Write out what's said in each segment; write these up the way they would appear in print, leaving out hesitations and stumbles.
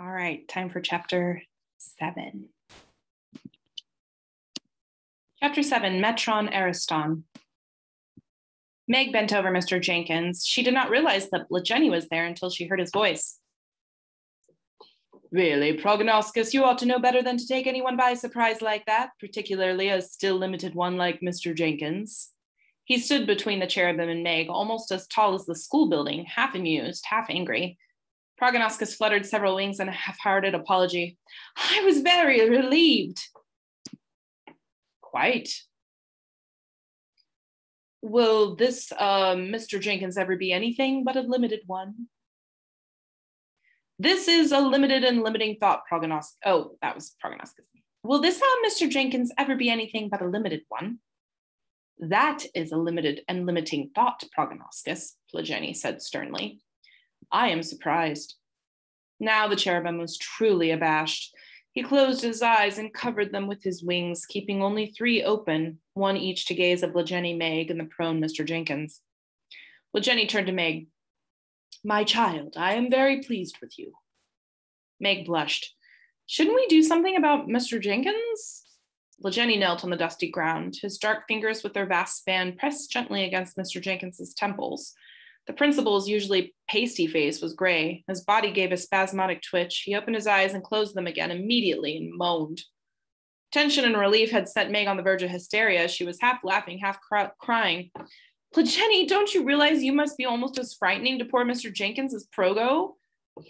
All right, time for chapter 7. Chapter 7, Metron Ariston. Meg bent over Mr. Jenkins. She did not realize that Blajeni was there until she heard his voice. Really, Prognoscus, you ought to know better than to take anyone by surprise like that, particularly a still limited one like Mr. Jenkins. He stood between the cherubim and Meg, almost as tall as the school building, half amused, half angry. Prognoscus fluttered several wings in a half-hearted apology. I was very relieved. Quite. Will this Mr. Jenkins ever be anything but a limited one? This is a limited and limiting thought, Prognoscus. Oh, that was Prognoscus. Will this Mr. Jenkins ever be anything but a limited one? That is a limited and limiting thought, Prognoscus, Blajeni said sternly. I am surprised. Now the cherubim was truly abashed. He closed his eyes and covered them with his wings, keeping only 3 open, one each to gaze at Blajeni, Meg, and the prone Mr. Jenkins. Blajeni turned to Meg. My child, I am very pleased with you. Meg blushed. Shouldn't we do something about Mr. Jenkins? Blajeni knelt on the dusty ground. His dark fingers with their vast span pressed gently against Mr. Jenkins's temples. The principal's usually pasty face was gray. His body gave a spasmodic twitch. He opened his eyes and closed them again immediately and moaned. Tension and relief had set Meg on the verge of hysteria. She was half laughing, half crying. Blajeni, don't you realize you must be almost as frightening to poor Mr. Jenkins as Progo?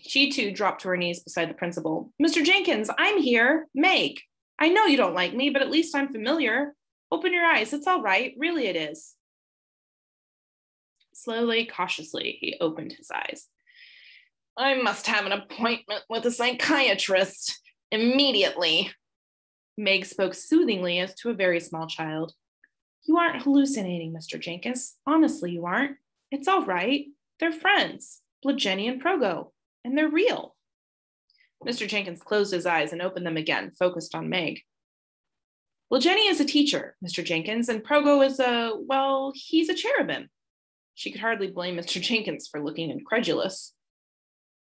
She too dropped to her knees beside the principal. Mr. Jenkins, I'm here. Meg. I know you don't like me, but at least I'm familiar. Open your eyes. It's all right. Really it is. Slowly, cautiously, he opened his eyes. I must have an appointment with a psychiatrist immediately. Meg spoke soothingly as to a very small child. You aren't hallucinating, Mr. Jenkins. Honestly, you aren't. It's all right. They're friends, Blajeni and Progo, and they're real. Mr. Jenkins closed his eyes and opened them again, focused on Meg. Blajeni is a teacher, Mr. Jenkins, and Progo is he's a cherubim. She could hardly blame Mr. Jenkins for looking incredulous.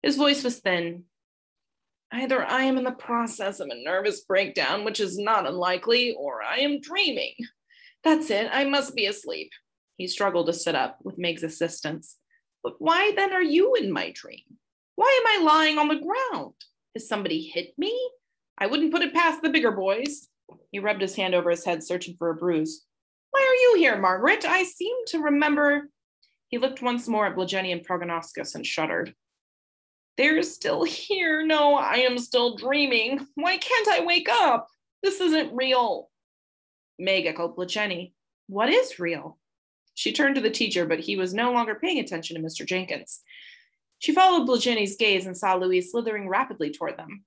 His voice was thin. Either I am in the process of a nervous breakdown, which is not unlikely, or I am dreaming. That's it, I must be asleep. He struggled to sit up with Meg's assistance. But why then are you in my dream? Why am I lying on the ground? Has somebody hit me? I wouldn't put it past the bigger boys. He rubbed his hand over his head, searching for a bruise. Why are you here, Margaret? I seem to remember... He looked once more at Blajeni and Prognoscus and shuddered. They're still here. No, I am still dreaming. Why can't I wake up? This isn't real. Meg echoed Blajeni. What is real? She turned to the teacher, but he was no longer paying attention to Mr. Jenkins. She followed Blajeni's gaze and saw Louise slithering rapidly toward them.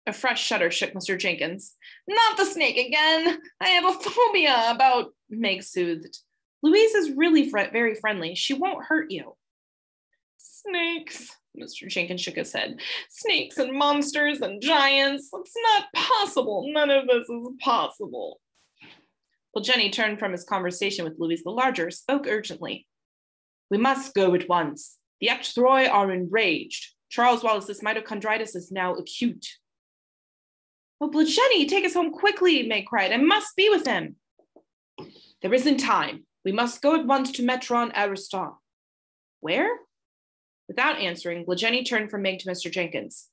A fresh shudder shook Mr. Jenkins. Not the snake again. I have a phobia about, Meg soothed. Louise is really very friendly. She won't hurt you. Snakes, Mr. Jenkins shook his head. Snakes and monsters and giants. It's not possible. None of this is possible. Blajeni turned from his conversation with Louise the Larger, spoke urgently. We must go at once. The Ecthroi are enraged. Charles Wallace's mitochondritis is now acute. Oh, Blajeni, take us home quickly, Meg cried. I must be with him. There isn't time. We must go at once to Metron Ariston. Where? Without answering, Blajeni turned from Meg to Mr. Jenkins.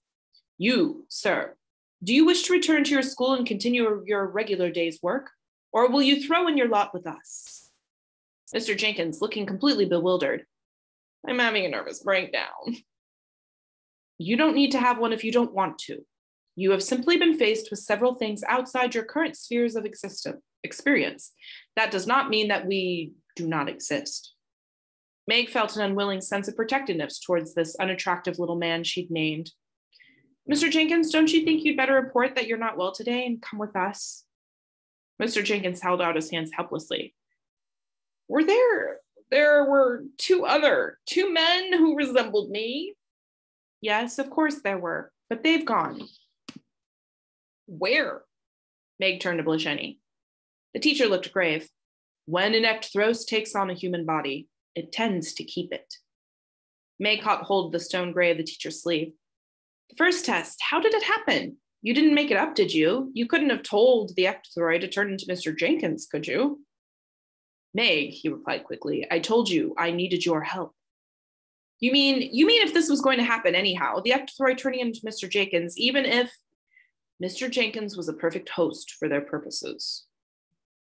You, sir, do you wish to return to your school and continue your regular day's work, or will you throw in your lot with us? Mr. Jenkins, looking completely bewildered. I'm having a nervous breakdown. You don't need to have one if you don't want to. You have simply been faced with several things outside your current spheres of experience. That does not mean that we do not exist. Meg felt an unwilling sense of protectiveness towards this unattractive little man she'd named. Mr. Jenkins, don't you think you'd better report that you're not well today and come with us? Mr. Jenkins held out his hands helplessly. There were two men who resembled me. Yes, of course there were, but they've gone. Where? Meg turned to Blajeni. The teacher looked grave. When an Ecthros takes on a human body, it tends to keep it. Meg caught hold of the stone gray of the teacher's sleeve. The first test, how did it happen? You didn't make it up, did you? You couldn't have told the ectoroid to turn into Mr. Jenkins, could you? Meg, he replied quickly, I told you I needed your help. You mean if this was going to happen anyhow, the ectoroid turning into Mr. Jenkins, even if Mr. Jenkins was a perfect host for their purposes?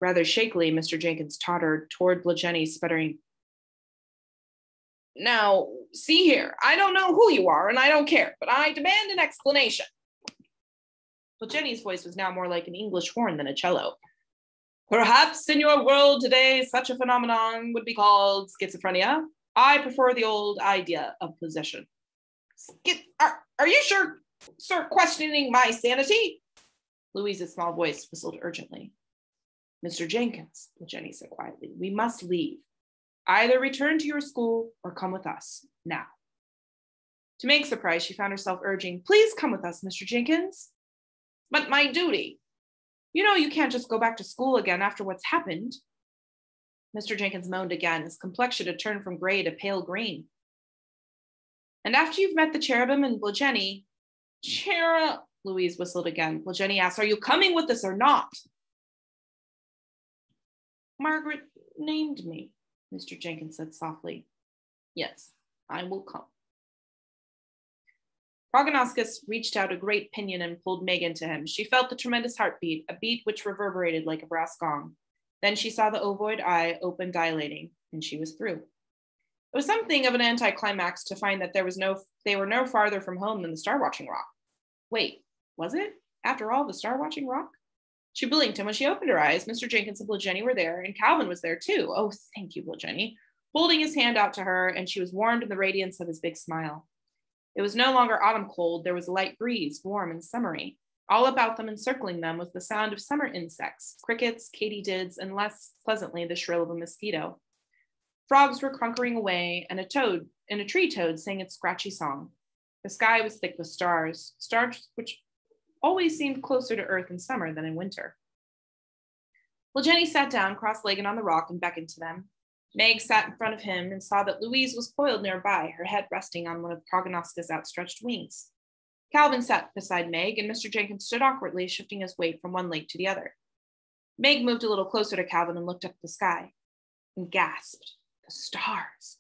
Rather shakily, Mr. Jenkins tottered toward Blajeni, sputtering, Now, see here, I don't know who you are, and I don't care, but I demand an explanation. Blajeni's voice was now more like an English horn than a cello. Perhaps in your world today, such a phenomenon would be called schizophrenia. I prefer the old idea of possession. Are you sure, sir, questioning my sanity? Louise's small voice whistled urgently. Mr. Jenkins, Blajeni said quietly, we must leave. Either return to your school or come with us, now. To Meg's surprise, she found herself urging, please come with us, Mr. Jenkins. But my duty. You know you can't just go back to school again after what's happened. Mr. Jenkins moaned again, his complexion had turned from gray to pale green. And after you've met the cherubim and Blajeni, Louise whistled again. Blajeni asked, are you coming with us or not? Margaret named me, Mr. Jenkins said softly. Yes, I will come. Prognoscus reached out a great pinion and pulled Meg into him. She felt the tremendous heartbeat, a beat which reverberated like a brass gong. Then she saw the ovoid eye open, dilating, and she was through. It was something of an anticlimax to find that they were no farther from home than the Star-Watching Rock. Wait, was it, after all, the Star-Watching Rock? She blinked, and when she opened her eyes, Mr. Jenkins and Blajeni were there, and Calvin was there too. Oh, thank you, Blajeni, holding his hand out to her, and she was warmed in the radiance of his big smile. It was no longer autumn cold. There was a light breeze, warm and summery. All about them, encircling them, was the sound of summer insects, crickets, katydids, and less pleasantly the shrill of a mosquito. Frogs were crunkering away, and a tree toad sang its scratchy song. The sky was thick with stars which always seemed closer to Earth in summer than in winter. Blajeni sat down cross-legged on the rock and beckoned to them. Meg sat in front of him and saw that Louise was coiled nearby, her head resting on one of Prognoscus' outstretched wings. Calvin sat beside Meg, and Mr. Jenkins stood awkwardly, shifting his weight from one leg to the other. Meg moved a little closer to Calvin and looked up at the sky and gasped. The stars.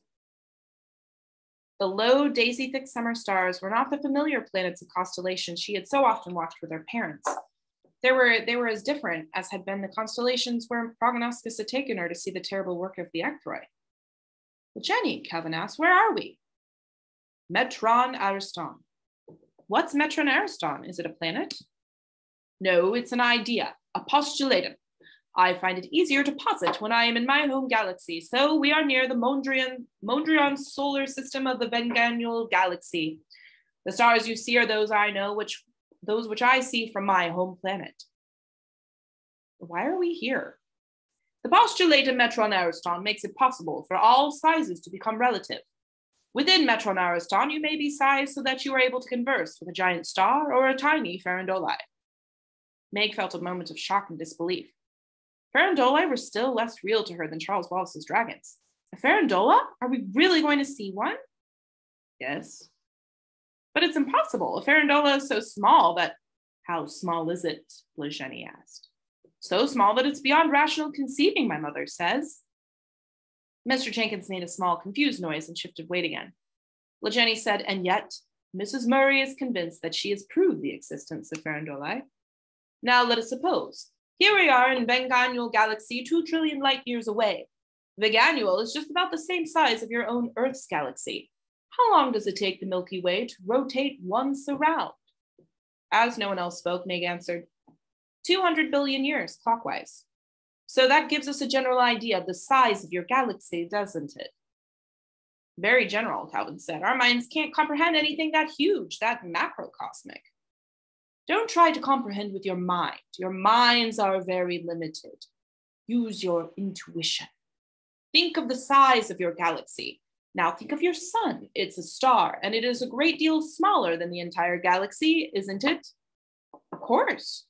The low, daisy-thick summer stars were not the familiar planets and constellations she had so often watched with her parents. They were as different as had been the constellations where Prognoscus had taken her to see the terrible work of the ectoroid. Well, Jenny, Calvin asked, where are we? Metron Ariston. What's Metron Ariston? Is it a planet? No, it's an idea, a postulatum. I find it easier to posit when I am in my home galaxy, so we are near the Mondrian solar system of the Venganual galaxy. The stars you see are those I know, those which I see from my home planet. Why are we here? The postulatum Metron Ariston makes it possible for all sizes to become relative. Within Metron Ariston, you may be sized so that you are able to converse with a giant star or a tiny farandoli. Meg felt a moment of shock and disbelief. Farandoli were still less real to her than Charles Wallace's dragons. A farandola? Are we really going to see one? Yes. But it's impossible. A farandola is so small that... How small is it? Blajeni asked. So small that it's beyond rational conceiving, my mother says. Mr. Jenkins made a small, confused noise and shifted weight again. Blajeni said, and yet, Mrs. Murray is convinced that she has proved the existence of farandoli. Now let us suppose. Here we are in Venganual galaxy, 2 trillion light years away. Venganual is just about the same size of your own Earth's galaxy. How long does it take the Milky Way to rotate once around? As no one else spoke, Meg answered, 200 billion years clockwise. So that gives us a general idea of the size of your galaxy, doesn't it? Very general, Calvin said. Our minds can't comprehend anything that huge, that macrocosmic. Don't try to comprehend with your mind. Your minds are very limited. Use your intuition. Think of the size of your galaxy. Now think of your sun. It's a star, and it is a great deal smaller than the entire galaxy, isn't it? Of course.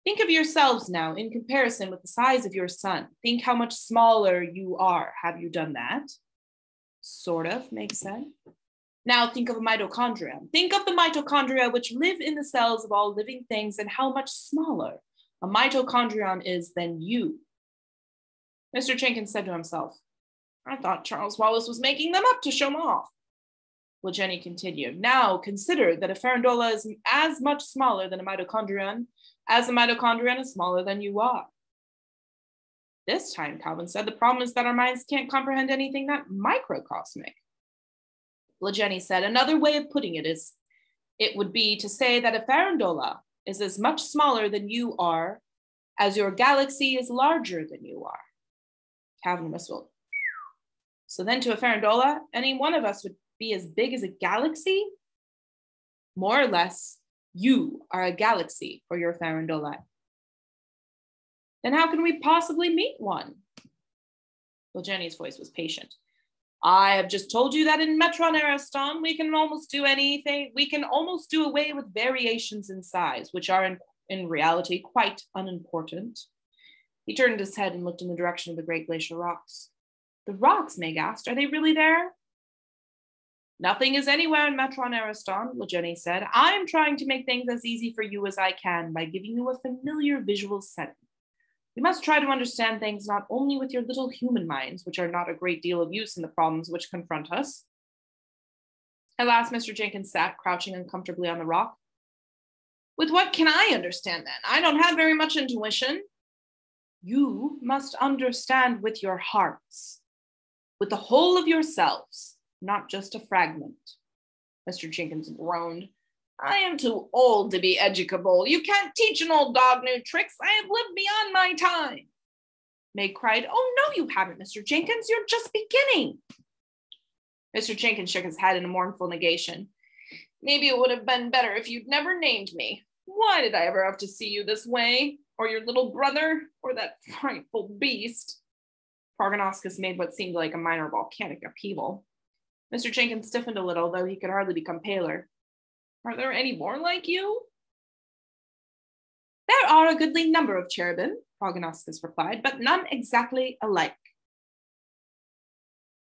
Think of yourselves now in comparison with the size of your sun. Think how much smaller you are. Have you done that? Sort of, Meg said. Now think of a mitochondria. Think of the mitochondria which live in the cells of all living things and how much smaller a mitochondrion is than you. Mr. Jenkins said to himself, I thought Charles Wallace was making them up to show them off. Well, Jenny continued, now consider that a farandole is as much smaller than a mitochondrion as a mitochondrion is smaller than you are. This time, Calvin said, the problem is that our minds can't comprehend anything that microcosmic. Well, Jenny said, another way of putting it is, it would be to say that a farandole is as much smaller than you are as your galaxy is larger than you are. Calvin whistled. So then to a farandole, any one of us would be as big as a galaxy? More or less, you are a galaxy for your farandole. Then how can we possibly meet one? Well, Jenny's voice was patient. I have just told you that in Metron Ariston, we can almost do anything. We can almost do away with variations in size, which are in reality quite unimportant. He turned his head and looked in the direction of the great glacial rocks. The rocks, Meg asked, are they really there? Nothing is anywhere in Metron Ariston, Jenny said. I'm trying to make things as easy for you as I can by giving you a familiar visual setting. You must try to understand things not only with your little human minds, which are not a great deal of use in the problems which confront us. At last, Mr. Jenkins sat, crouching uncomfortably on the rock. With what can I understand then? I don't have very much intuition. You must understand with your hearts, with the whole of yourselves, not just a fragment. Mr. Jenkins groaned. I am too old to be educable. You can't teach an old dog new tricks. I have lived beyond my time. Meg cried, oh, no, you haven't, Mr. Jenkins. You're just beginning. Mr. Jenkins shook his head in a mournful negation. Maybe it would have been better if you'd never named me. Why did I ever have to see you this way? Or your little brother? Or that frightful beast? Prognoscus made what seemed like a minor volcanic upheaval. Mr. Jenkins stiffened a little, though he could hardly become paler. Are there any more like you? There are a goodly number of cherubim, Prognoscus replied, but none exactly alike.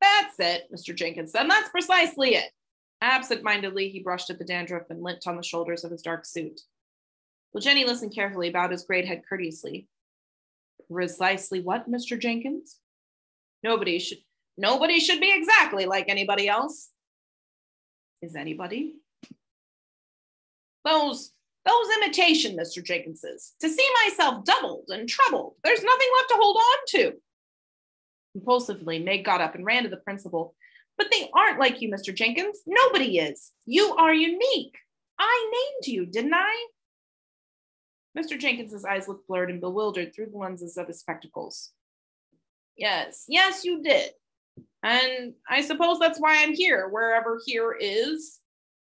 That's it, Mr. Jenkins said. That's precisely it. Absent-mindedly, he brushed at the dandruff and lint on the shoulders of his dark suit. Well, Jenny listened carefully, bowed his great head courteously. Precisely what, Mr. Jenkins? Nobody should be exactly like anybody else. Is anybody? Those imitation Mr. Jenkinses. To see myself doubled and trebled, there's nothing left to hold on to. Impulsively, Meg got up and ran to the principal. But they aren't like you, Mr. Jenkins. Nobody is. You are unique. I named you, didn't I? Mr. Jenkins's eyes looked blurred and bewildered through the lenses of his spectacles. Yes, you did. And I suppose that's why I'm here, wherever here is.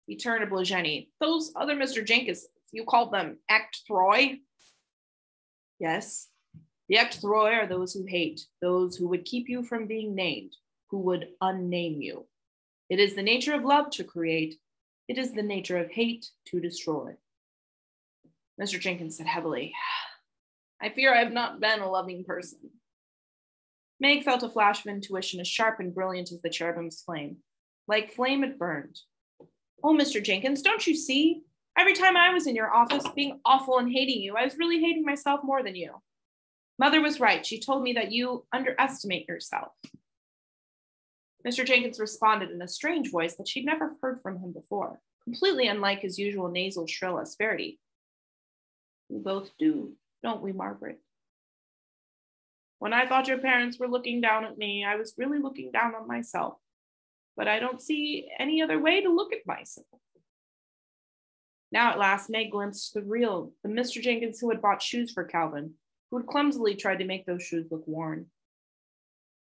He turned to Blageni. Those other Mr. Jenkins, you called them ecthroi? Yes. The ecthroi are those who hate, those who would keep you from being named, who would unname you. It is the nature of love to create. It is the nature of hate to destroy. Mr. Jenkins said heavily, I fear I have not been a loving person. Meg felt a flash of intuition as sharp and brilliant as the cherubim's flame. Like flame it burned. Oh, Mr. Jenkins, don't you see? Every time I was in your office being awful and hating you, I was really hating myself more than you. Mother was right. She told me that you underestimate yourself. Mr. Jenkins responded in a strange voice that she'd never heard from him before, completely unlike his usual nasal, shrill asperity. We both do, don't we, Margaret? When I thought your parents were looking down at me, I was really looking down on myself. But I don't see any other way to look at myself. Now at last, Meg glimpsed the Mr. Jenkins who had bought shoes for Calvin, who had clumsily tried to make those shoes look worn.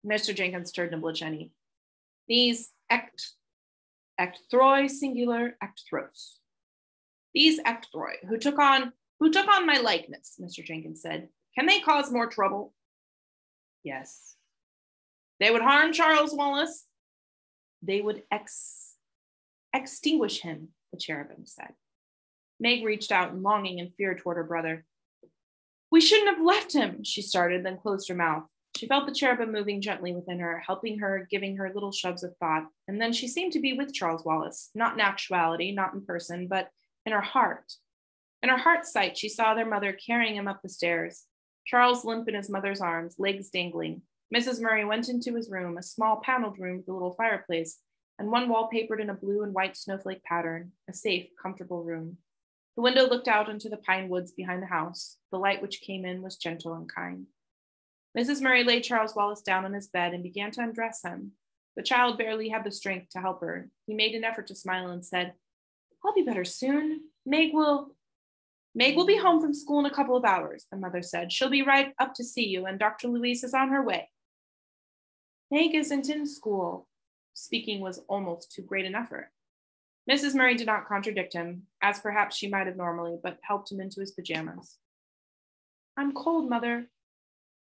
Mr. Jenkins turned to Blageni. These ecthroi singular ectros. These ecthroi who took on my likeness, Mr. Jenkins said, can they cause more trouble? Yes. They would harm Charles Wallace. They would extinguish him, the cherubim said. Meg reached out in longing and fear toward her brother. We shouldn't have left him, she started, then closed her mouth. She felt the cherubim moving gently within her, helping her, giving her little shoves of thought. And then she seemed to be with Charles Wallace, not in actuality, not in person, but in her heart. In her heart's sight, she saw their mother carrying him up the stairs, Charles limp in his mother's arms, legs dangling. Mrs. Murray went into his room, a small paneled room with a little fireplace, and one wall papered in a blue and white snowflake pattern, a safe, comfortable room. The window looked out into the pine woods behind the house. The light which came in was gentle and kind. Mrs. Murray laid Charles Wallace down on his bed and began to undress him. The child barely had the strength to help her. He made an effort to smile and said, "I'll be better soon. Meg will be home from school in a couple of hours," the mother said. "She'll be right up to see you, and Dr. Louise is on her way." "Meg isn't in school." Speaking was almost too great an effort. Mrs. Murray did not contradict him, as perhaps she might have normally, but helped him into his pajamas. "I'm cold, Mother."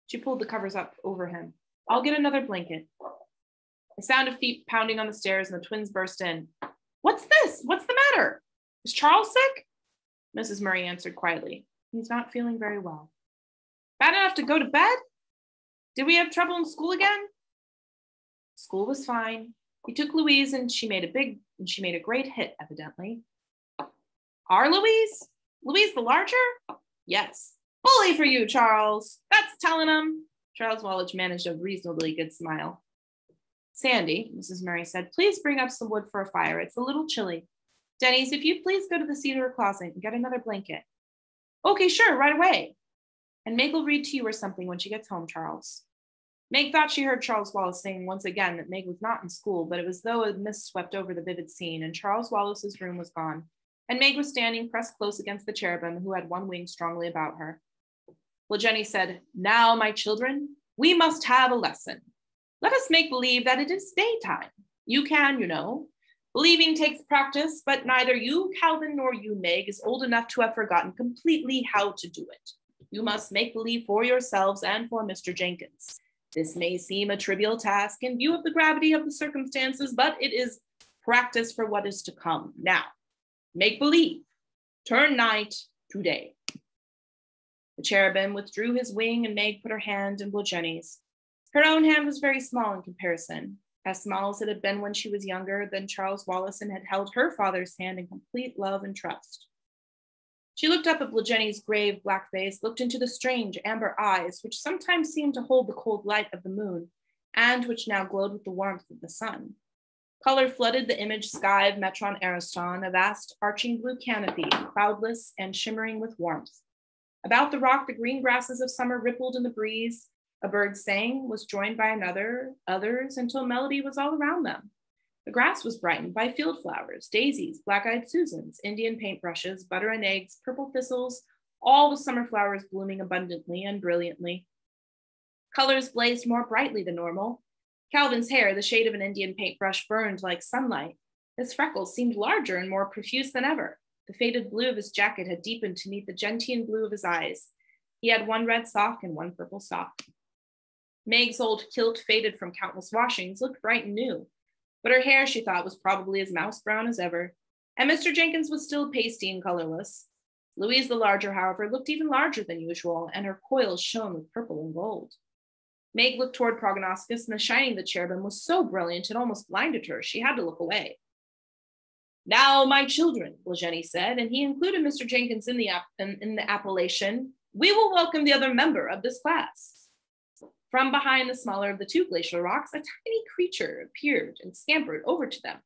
She pulled the covers up over him. "I'll get another blanket." The sound of feet pounding on the stairs, and the twins burst in. "What's this? What's the matter? Is Charles sick?" Mrs. Murray answered quietly. "He's not feeling very well." "Bad enough to go to bed? Did we have trouble in school again?" "School was fine. He took Louise and she made a great hit, evidently." "Our Louise? Louise the larger?" "Yes." "Bully for you, Charles. That's telling him." Charles Wallace managed a reasonably good smile. "Sandy," Mrs. Murray said, "please bring up some wood for a fire. It's a little chilly. Denny's, if you please go to the cedar closet and get another blanket." "Okay, sure, right away." "And Meg will read to you or something when she gets home, Charles." Meg thought she heard Charles Wallace saying once again that Meg was not in school, but it was as though a mist swept over the vivid scene, and Charles Wallace's room was gone, and Meg was standing pressed close against the cherubim who had one wing strongly about her. Well, Jenny said, "Now, my children, we must have a lesson. Let us make believe that it is daytime. You can, you know. Believing takes practice, but neither you, Calvin, nor you, Meg, is old enough to have forgotten completely how to do it. You must make believe for yourselves and for Mr. Jenkins. This may seem a trivial task in view of the gravity of the circumstances, but it is practice for what is to come. Now, make believe. Turn night to day." The cherubim withdrew his wing, and Meg put her hand in Jenny's. Her own hand was very small in comparison, as small as it had been when she was younger than Charles Wallace and had held her father's hand in complete love and trust. She looked up at Jenny's grave black face, looked into the strange amber eyes, which sometimes seemed to hold the cold light of the moon, and which now glowed with the warmth of the sun. Color flooded the image sky of Metron Ariston, a vast arching blue canopy, cloudless and shimmering with warmth. About the rock, the green grasses of summer rippled in the breeze. A bird sang, was joined by others, until melody was all around them. The grass was brightened by field flowers, daisies, black-eyed Susans, Indian paintbrushes, butter and eggs, purple thistles, all the summer flowers blooming abundantly and brilliantly. Colors blazed more brightly than normal. Calvin's hair, the shade of an Indian paintbrush, burned like sunlight. His freckles seemed larger and more profuse than ever. The faded blue of his jacket had deepened to meet the gentian blue of his eyes. He had one red sock and one purple sock. Meg's old kilt, faded from countless washings, looked bright and new, but her hair, she thought, was probably as mouse brown as ever, and Mr. Jenkins was still pasty and colorless. Louise the larger, however, looked even larger than usual, and her coils shone with purple and gold. Meg looked toward Prognoscus, and the shining of the cherubim was so brilliant it almost blinded her. She had to look away. "Now, my children," Jenny said, and he included Mr. Jenkins in the appellation, "we will welcome the other member of this class." From behind the smaller of the two glacial rocks, a tiny creature appeared and scampered over to them.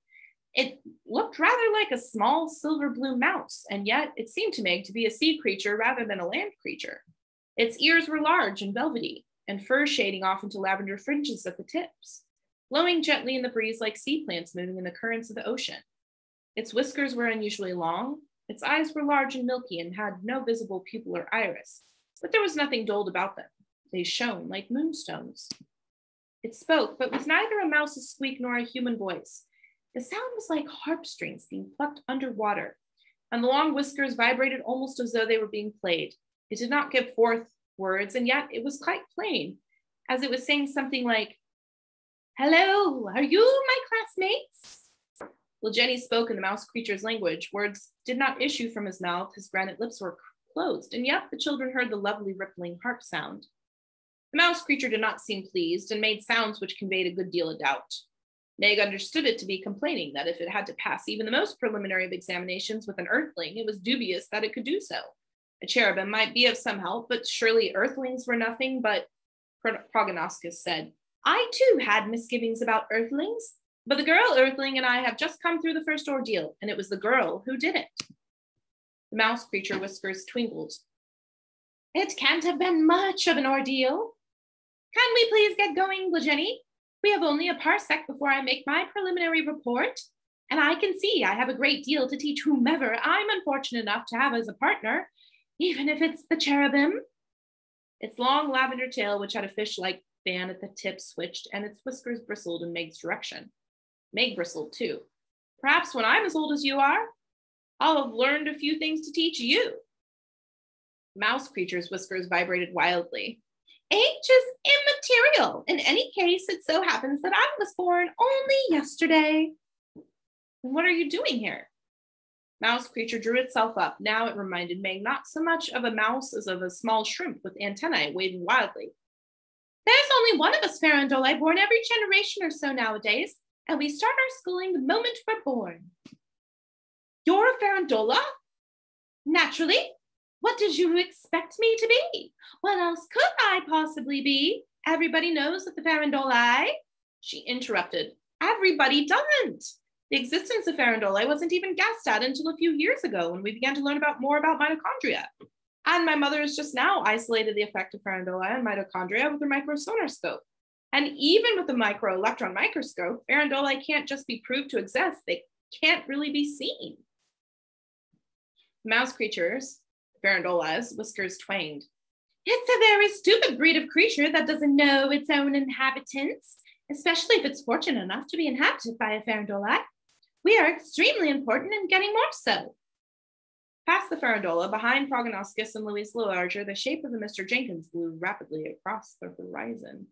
It looked rather like a small silver blue mouse, and yet it seemed to Meg to be a sea creature rather than a land creature. Its ears were large and velvety, and fur shading off into lavender fringes at the tips, blowing gently in the breeze like sea plants moving in the currents of the ocean. Its whiskers were unusually long, its eyes were large and milky and had no visible pupil or iris, but there was nothing dulled about them. They shone like moonstones. It spoke, but with neither a mouse's squeak nor a human voice. The sound was like harp strings being plucked underwater, and the long whiskers vibrated almost as though they were being played. It did not give forth words, and yet it was quite plain, as it was saying something like, "Hello, are you my classmates?" Well, Jenny spoke in the mouse creature's language. Words did not issue from his mouth. His granite lips were closed, and yet the children heard the lovely rippling harp sound. The mouse creature did not seem pleased and made sounds which conveyed a good deal of doubt. Meg understood it to be complaining that if it had to pass even the most preliminary of examinations with an earthling, it was dubious that it could do so. A cherubim might be of some help, but surely earthlings were nothing. But Prognoscus said, I too had misgivings about earthlings, but the girl earthling and I have just come through the first ordeal, and it was the girl who did it. The mouse creature whiskers twinkled. It can't have been much of an ordeal. Can we please get going, Blajeni? We have only a parsec before I make my preliminary report, and I can see I have a great deal to teach whomever I'm unfortunate enough to have as a partner, even if it's the cherubim. Its long lavender tail, which had a fish-like fan at the tip, switched, and its whiskers bristled in Meg's direction. Meg bristled too. Perhaps when I'm as old as you are, I'll have learned a few things to teach you. Mouse creature's whiskers vibrated wildly. Age is immaterial. In any case, it so happens that I was born only yesterday. And what are you doing here? Mouse creature drew itself up. Now it reminded Meg not so much of a mouse as of a small shrimp with antennae waving wildly. There's only one of us Farandolae born every generation or so nowadays, and we start our schooling the moment we're born. You're a Farandola? Naturally. What did you expect me to be? What else could I possibly be? Everybody knows that the Farandolae. She interrupted. Everybody doesn't. The existence of Farandolae wasn't even guessed at until a few years ago when we began to learn more about mitochondria. And my mother has just now isolated the effect of Farandolae on mitochondria with her microsonarscope. And even with the microelectron microscope, Farandolae can't just be proved to exist. They can't really be seen. Mouse creatures, Farandola's whiskers twanged. It's a very stupid breed of creature that doesn't know its own inhabitants, especially if it's fortunate enough to be inhabited by a Farandola. We are extremely important and getting more so. Past the Farandola, behind Prognoscus and Louise Larger, the shape of the Mr. Jenkins blew rapidly across the horizon.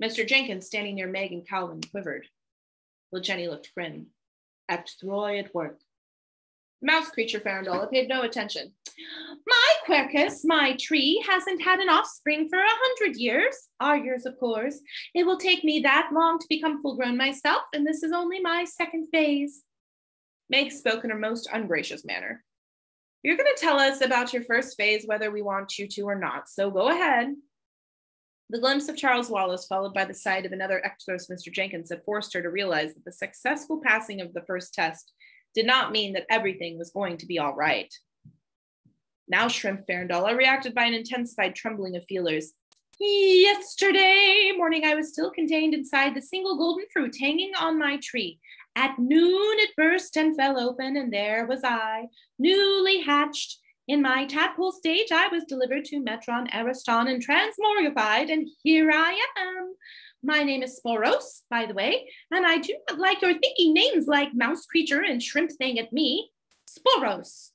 Mr. Jenkins, standing near Meg and Calvin, quivered. Jenny looked grim. Act Troy at work. Mouse creature Farandola paid no attention. My Quercus, my tree, hasn't had an offspring for 100 years. Our years, of course. It will take me that long to become full-grown myself, and this is only my second phase. Meg spoke in her most ungracious manner. You're going to tell us about your first phase, whether we want you to or not, so go ahead. The glimpse of Charles Wallace, followed by the sight of another Ectos Mr. Jenkins, had forced her to realize that the successful passing of the first test did not mean that everything was going to be all right. Now Shrimp Farandola reacted by an intensified trembling of feelers. Yesterday morning I was still contained inside the single golden fruit hanging on my tree. At noon it burst and fell open, and there was I, newly hatched. In my tadpole stage I was delivered to Metron Ariston and transmogrified, and here I am. My name is Sporos, by the way, and I do not like your thinking names like mouse creature and shrimp thing at me. Sporos.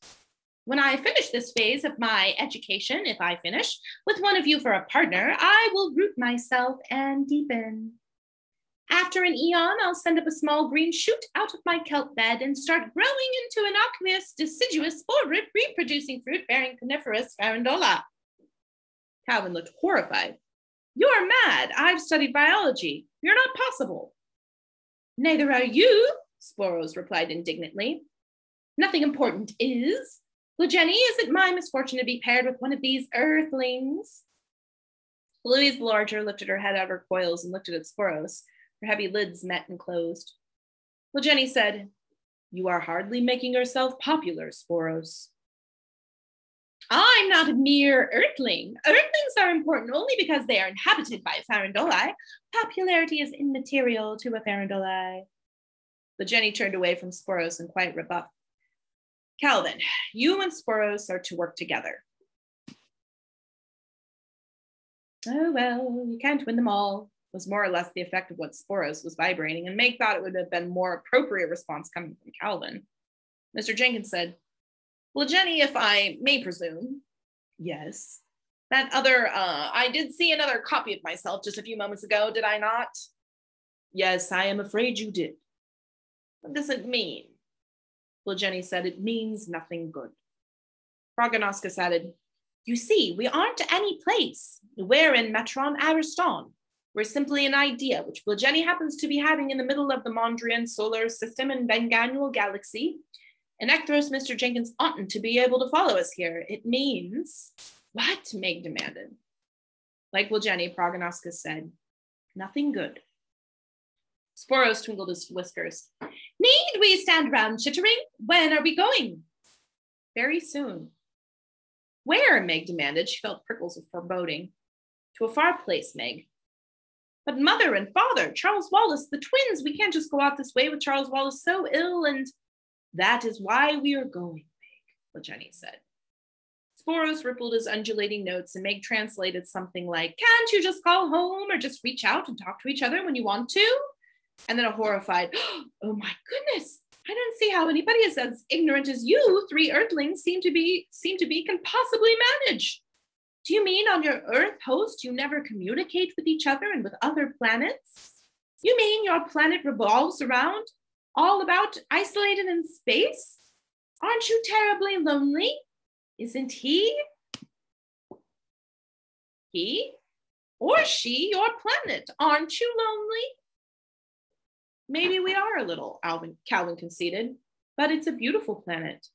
When I finish this phase of my education, if I finish, with one of you for a partner, I will root myself and deepen. After an eon, I'll send up a small green shoot out of my kelp bed and start growing into an aqueous, deciduous, sporid, reproducing fruit-bearing coniferous Farandola. Calvin looked horrified. You're mad. I've studied biology. You're not possible. Neither are you, Sporos replied indignantly. Nothing important is. Jenny, is it my misfortune to be paired with one of these earthlings? Louise the Larger lifted her head out of her coils and looked at Sporos. Her heavy lids met and closed. Jenny said, You are hardly making yourself popular, Sporos. I'm not a mere earthling. Earthlings are important only because they are inhabited by Farandolae. Popularity is immaterial to a Farandolae. Jenny turned away from Sporos in quiet rebuff. Calvin, you and Sporos are to work together. Oh, well, you can't win them all, was more or less the effect of what Sporos was vibrating, and Meg thought it would have been a more appropriate response coming from Calvin. Mr. Jenkins said, Well, Jenny, if I may presume, yes, that other, I did see another copy of myself just a few moments ago, did I not? Yes, I am afraid you did. What does it mean? Well, Jenny said, It means nothing good. Prognoscus added, You see, we aren't any place. We're in Metron Ariston. We're simply an idea, which Blageni happens to be having in the middle of the Mondrian solar system and Benganual galaxy. And Ekthros, Mr. Jenkins oughtn't to be able to follow us here. It means, what? Meg demanded. Like Blageni, Prognoscus said, nothing good. Sporos twinkled his whiskers. Need we stand around chittering? When are we going? Very soon. Where? Meg demanded. She felt prickles of foreboding. To a far place, Meg. But mother and father, Charles Wallace, the twins, we can't just go out this way with Charles Wallace so ill, and that is why we are going, Meg, Blageni said. Sporos rippled his undulating notes, and Meg translated something like, can't you just call home or just reach out and talk to each other when you want to? And then a horrified, oh my goodness, I don't see how anybody as ignorant as you, 3 Earthlings, seem to be can possibly manage. Do you mean on your Earth host you never communicate with each other and with other planets? You mean your planet revolves around, all about isolated in space? Aren't you terribly lonely? Isn't he or she your planet? Aren't you lonely? Maybe we are a little, Calvin conceded, but it's a beautiful planet.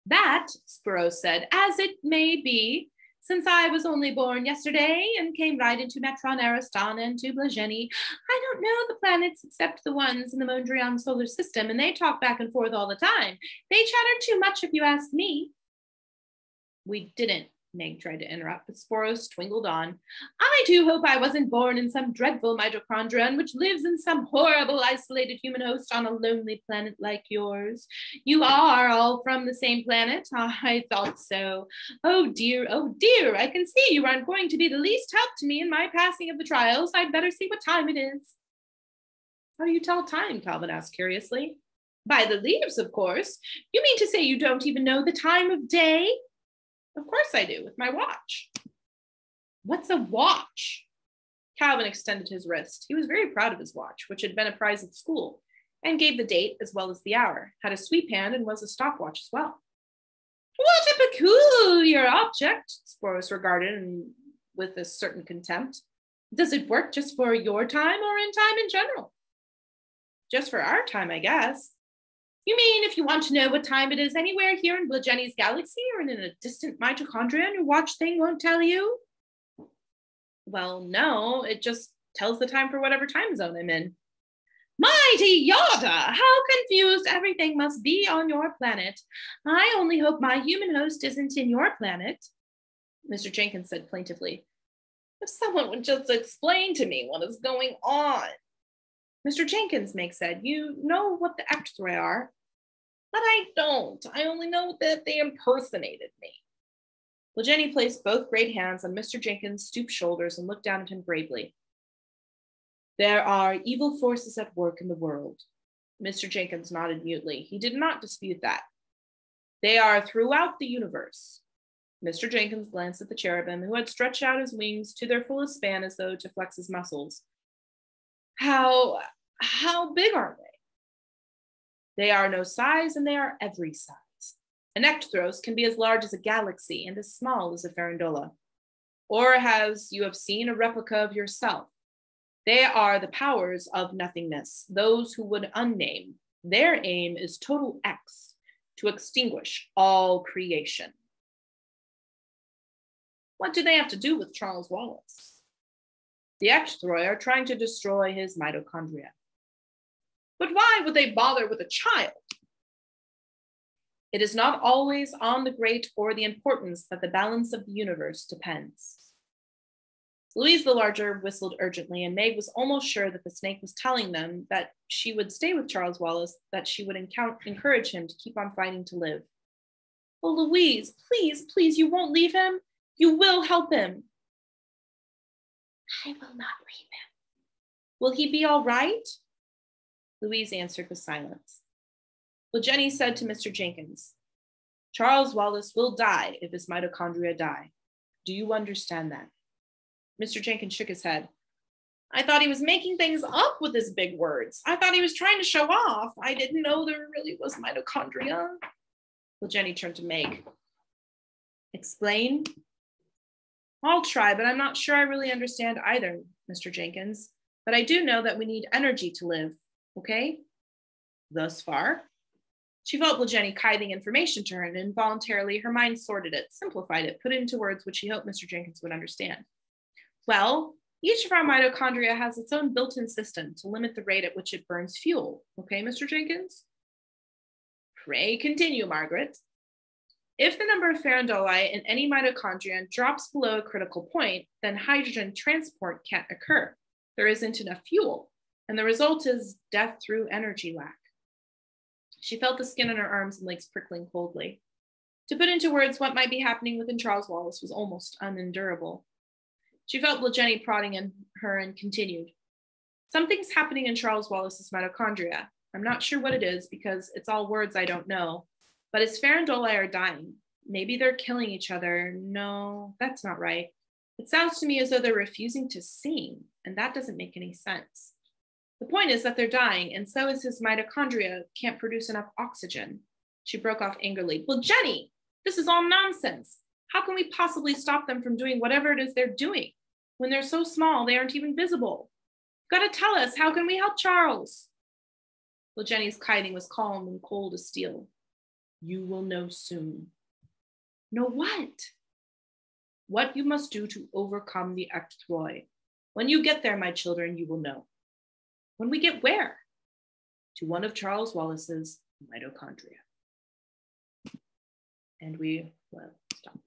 That, Sporos said, as it may be, since I was only born yesterday and came right into Metron Ariston and to Blageni, I don't know the planets except the ones in the Mondrian solar system, and they talk back and forth all the time. They chatter too much if you ask me. We didn't, Meg tried to interrupt, but Sporos twinkled on. I do hope I wasn't born in some dreadful mitochondrion which lives in some horrible isolated human host on a lonely planet like yours. You are all from the same planet? I thought so. Oh dear, I can see you aren't going to be the least help to me in my passing of the trials. I'd better see what time it is. How do you tell time? Calvin asked curiously. By the leaves, of course. You mean to say you don't even know the time of day? Of course I do, with my watch. What's a watch? Calvin extended his wrist. He was very proud of his watch, which had been a prize at school, and gave the date as well as the hour, had a sweep hand, and was a stopwatch as well. What a peculiar object, Sporos regarded with a certain contempt. Does it work just for your time or in time in general? Just for our time, I guess. You mean if you want to know what time it is anywhere here in Blageni's galaxy or in a distant mitochondrion, your watch thing won't tell you? Well, no, it just tells the time for whatever time zone I'm in. Mighty Yada, how confused everything must be on your planet. I only hope my human host isn't in your planet, Mr. Jenkins said plaintively. If someone would just explain to me what is going on. Mr. Jenkins, Meg said, you know what the Ekthra are. But I don't. I only know that they impersonated me. Blageni placed both great hands on Mr. Jenkins' stooped shoulders and looked down at him gravely. There are evil forces at work in the world. Mr. Jenkins nodded mutely. He did not dispute that. They are throughout the universe. Mr. Jenkins glanced at the cherubim, who had stretched out his wings to their fullest span as though to flex his muscles. How big are they? They are no size, and they are every size. An Ekthros can be as large as a galaxy and as small as a farandola. Or as you have seen a replica of yourself. They are the powers of nothingness, those who would unname. Their aim is total X, to extinguish all creation. What do they have to do with Charles Wallace? The Ekthra are trying to destroy his mitochondria. But why would they bother with a child? It is not always on the great or the importance that the balance of the universe depends. Louise the Larger whistled urgently, and Meg was almost sure that the snake was telling them that she would stay with Charles Wallace, that she would encourage him to keep on fighting to live. Oh, Louise, please, you won't leave him? You will help him. I will not leave him. Will he be all right? Louise answered with silence. Blageni said to Mr. Jenkins, Charles Wallace will die if his mitochondria die. Do you understand that? Mr. Jenkins shook his head. I thought he was making things up with his big words. I thought he was trying to show off. I didn't know there really was mitochondria. Blageni turned to Meg. Explain? I'll try, but I'm not sure I really understand either, Mr. Jenkins. But I do know that we need energy to live, okay? Thus far. She felt Blajeni kithing information to her, and involuntarily her mind sorted it, simplified it, put it into words which she hoped Mr. Jenkins would understand. Well, each of our mitochondria has its own built-in system to limit the rate at which it burns fuel, okay, Mr. Jenkins? Pray continue, Margaret. If the number of farandoli in any mitochondrion drops below a critical point, then hydrogen transport can't occur. There isn't enough fuel, and the result is death through energy lack. She felt the skin on her arms and legs prickling coldly. To put into words what might be happening within Charles Wallace was almost unendurable. She felt Blajeni prodding in her and continued. Something's happening in Charles Wallace's mitochondria. I'm not sure what it is because it's all words I don't know. But his farandoli are dying. Maybe they're killing each other. No, that's not right. It sounds to me as though they're refusing to sing, and that doesn't make any sense. The point is that they're dying, and so is his mitochondria can't produce enough oxygen. She broke off angrily. Well, Jenny, this is all nonsense. How can we possibly stop them from doing whatever it is they're doing? When they're so small, they aren't even visible. You've got to tell us, how can we help Charles? Well, Jenny's kithing was calm and cold as steel. You will know soon. Know what? What you must do to overcome the octroi. When you get there, my children, you will know. When we get where? To one of Charles Wallace's mitochondria. And we will stop.